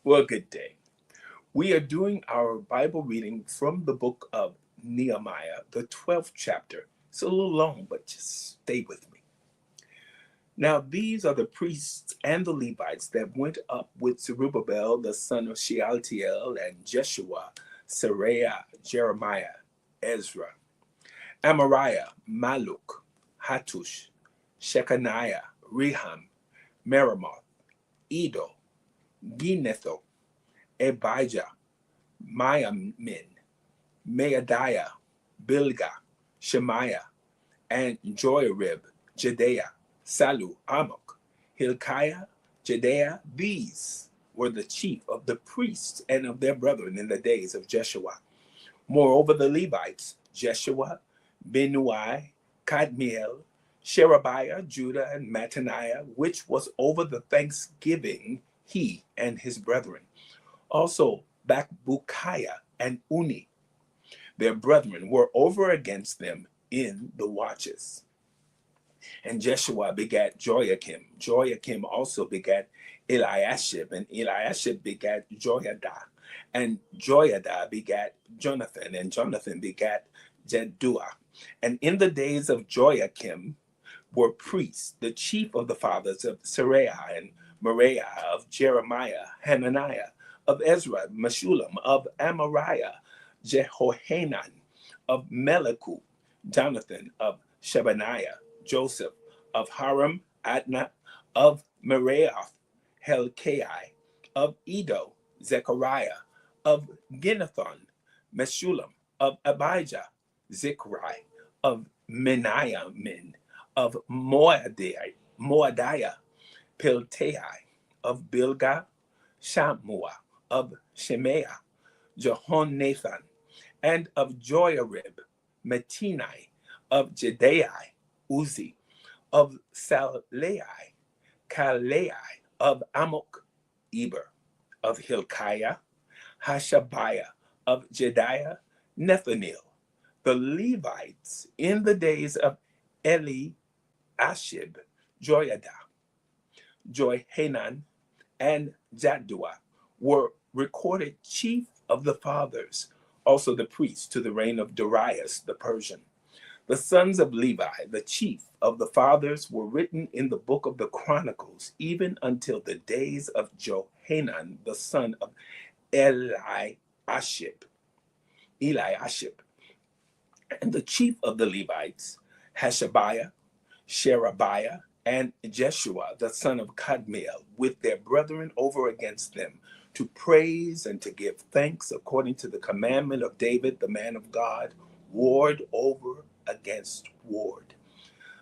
Well, good day. We are doing our Bible reading from the book of Nehemiah, the 12th chapter. It's a little long, but just stay with me. Now, these are the priests and the Levites that went up with Zerubbabel, the son of Shealtiel, and Jeshua, Seraiah, Jeremiah, Ezra, Amariah, Maluk, Hattush, Shechaniah, Rehum, Meremoth, Edo, Ginetho, Abijah, Miamin, Maadiah, Bilgah, Shemaiah, and Joarib, Jedaiah, Salu, Amok, Hilkiah, Jedaiah. These were the chief of the priests and of their brethren in the days of Jeshua. Moreover, the Levites, Jeshua, Benui, Kadmiel, Sherebiah, Judah, and Mattaniah, which was over the thanksgiving, he and his brethren. Also, Bakbukiah and Uni, their brethren, were over against them in the watches. And Jeshua begat Joachim. Joachim also begat Eliashib, and Eliashib begat Joiada. And Joiada begat Jonathan, and Jonathan begat Jeduah. And in the days of Joachim were priests, the chief of the fathers of Seraiah and Moriah, of Jeremiah, Hananiah, of Ezra, Meshullam, of Amariah, Jehohanan, of Meliku, Jonathan, of Shebaniah, Joseph, of Haram, Adna, of Meraioth, Helkai, of Edo, Zechariah, of Ginnethon, Meshullam, of Abijah, Zichri, of Menaiamin, of Moadiah, Piltai, of Bilgah, Shammua, of Shemaiah, Jehonathan, and of Joarib, Metinai, of Jedai, Uzi, of Salai, Kalai, of Amok, Eber, of Hilkiah, Hashabiah, of Jediah, Nethanel. The Levites in the days of Eliashib, Joiada, Johanan, and Jaddua were recorded chief of the fathers, also the priests to the reign of Darius the Persian. The sons of Levi, the chief of the fathers, were written in the book of the Chronicles, even until the days of Johanan, the son of Eliashib. And the chief of the Levites, Hashabiah, Sherebiah, and Jeshua, the son of Kadmiel, with their brethren over against them, to praise and to give thanks according to the commandment of David, the man of God, ward over against ward.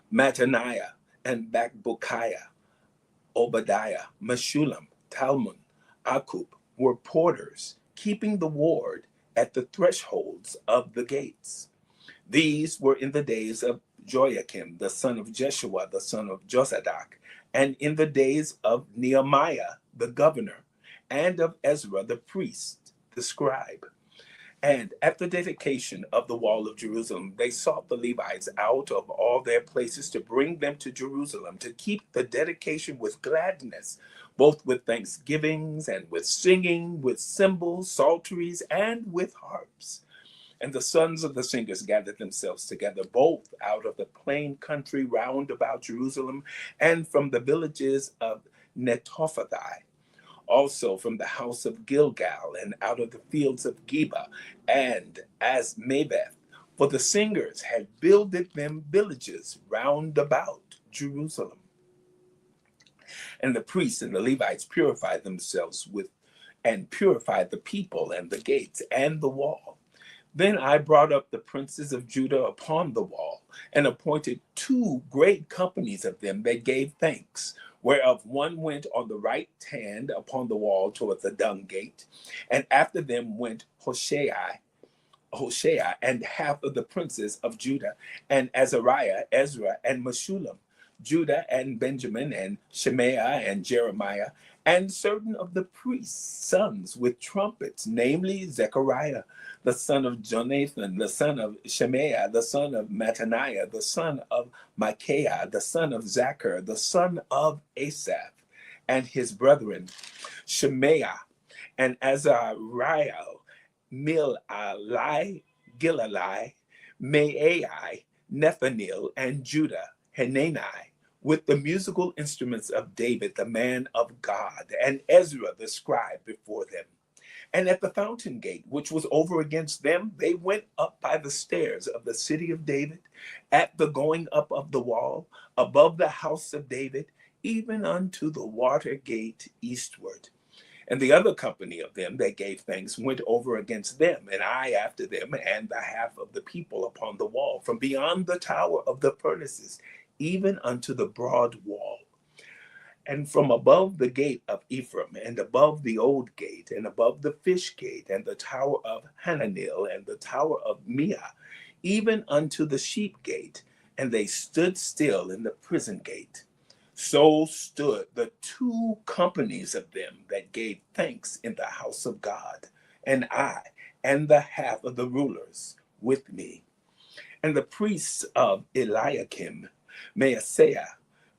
Mattaniah and Bakbukiah, Obadiah, Meshullam, Talmon, Akub were porters, keeping the ward at the thresholds of the gates. These were in the days of Joachim, the son of Jeshua, the son of Josadak, and in the days of Nehemiah, the governor, and of Ezra, the priest, the scribe. And at the dedication of the wall of Jerusalem, they sought the Levites out of all their places to bring them to Jerusalem, to keep the dedication with gladness, both with thanksgivings and with singing, with cymbals, psalteries, and with harps. And the sons of the singers gathered themselves together, both out of the plain country round about Jerusalem, and from the villages of Netophathi, also from the house of Gilgal, and out of the fields of Geba, and Asmaveth. For the singers had builded them villages round about Jerusalem. And the priests and the Levites purified themselves and purified the people and the gates and the wall. Then I brought up the princes of Judah upon the wall, and appointed 2 great companies of them that gave thanks, whereof one went on the right hand upon the wall toward the dung gate, and after them went Hoshea, and half of the princes of Judah, and Azariah, Ezra, and Meshullam, Judah and Benjamin, and Shemaiah and Jeremiah, and certain of the priests' sons with trumpets, namely Zechariah, the son of Jonathan, the son of Shemaiah, the son of Mattaniah, the son of Micaiah, the son of Zachar, the son of Asaph, and his brethren, Shemaiah, and Azariah, Milai, Gilalai, Maai, Nethanel, and Judah, Hanani, with the musical instruments of David, the man of God, and Ezra, the scribe, before them. And at the fountain gate, which was over against them, they went up by the stairs of the city of David, at the going up of the wall, above the house of David, even unto the water gate eastward. And the other company of them that gave thanks went over against them, and I after them, and the half of the people upon the wall, from beyond the tower of the furnaces, even unto the broad wall. And from above the gate of Ephraim, and above the old gate, and above the fish gate, and the tower of Hananel, and the tower of Meah, even unto the sheep gate, and they stood still in the prison gate. So stood the two companies of them that gave thanks in the house of God, and I, and the half of the rulers with me. And the priests of Eliakim, Maaseiah,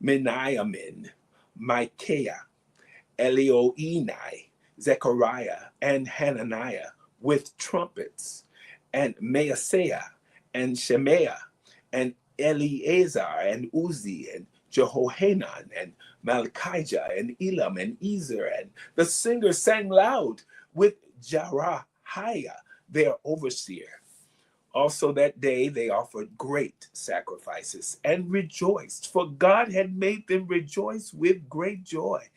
Meniamin, Micaiah, Elioenai, Zechariah, and Hananiah with trumpets, and Maaseiah, and Shemaiah, and Eleazar, and Uzi, and Jehohanan, and Malchijah, and Elam, and Ezer, and the singers sang loud with Jerahiah, their overseer. Also that day they offered great sacrifices and rejoiced, for God had made them rejoice with great joy.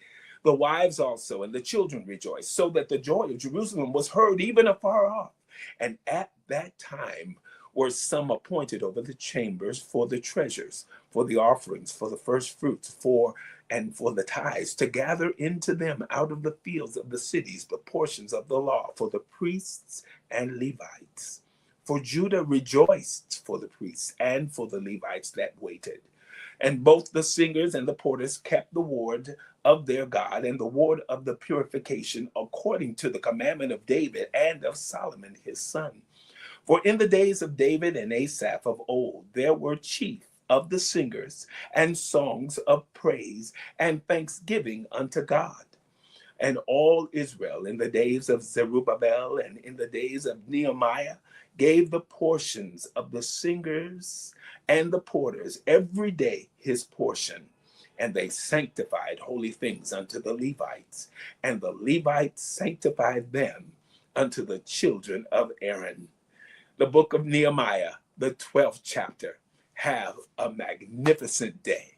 The wives also and the children rejoiced, so that the joy of Jerusalem was heard even afar off. And at that time were some appointed over the chambers for the treasures, for the offerings, for the first fruits, for the tithes, to gather into them out of the fields of the cities the portions of the law for the priests and Levites. For Judah rejoiced for the priests and for the Levites that waited. And both the singers and the porters kept the ward of their God and the ward of the purification according to the commandment of David and of Solomon his son. For in the days of David and Asaph of old, there were chief of the singers and songs of praise and thanksgiving unto God. And all Israel in the days of Zerubbabel and in the days of Nehemiah gave the portions of the singers and the porters every day his portion. And they sanctified holy things unto the Levites, and the Levites sanctified them unto the children of Aaron. The book of Nehemiah, the 12th chapter. Have a magnificent day.